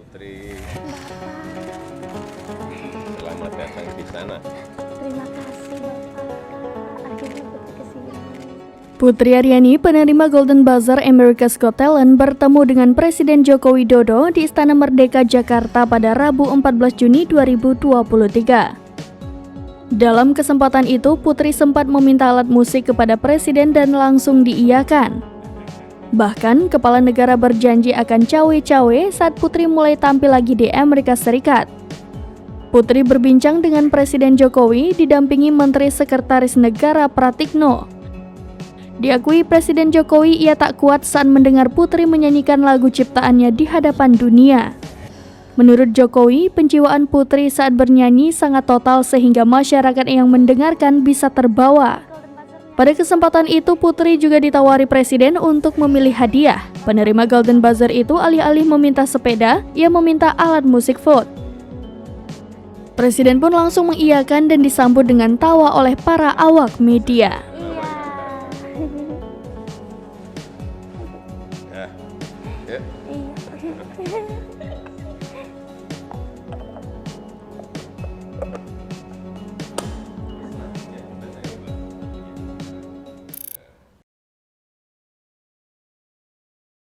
Putri, Bapak, selamat datang di sana. terima kasih Bapak. Akhirnya Putri kesini. Putri Aryani, penerima Golden Buzzer America's Got Talent, bertemu dengan Presiden Joko Widodo di Istana Merdeka Jakarta pada Rabu 14 Juni 2023. Dalam kesempatan itu, Putri sempat meminta alat musik kepada Presiden dan langsung diiyakan. Bahkan, kepala negara berjanji akan cawe-cawe saat Putri mulai tampil lagi di Amerika Serikat. Putri berbincang dengan Presiden Jokowi didampingi Menteri Sekretaris Negara Pratikno. Diakui Presiden Jokowi ia tak kuat saat mendengar Putri menyanyikan lagu ciptaannya di hadapan dunia. Menurut Jokowi, penjiwaan Putri saat bernyanyi sangat total sehingga masyarakat yang mendengarkan bisa terbawa. Pada kesempatan itu, Putri juga ditawari Presiden untuk memilih hadiah. Penerima Golden Buzzer itu alih-alih meminta sepeda, ia meminta alat musik Vote. Presiden pun langsung mengiyakan dan disambut dengan tawa oleh para awak media. Iya. Ya, yuk. Iya.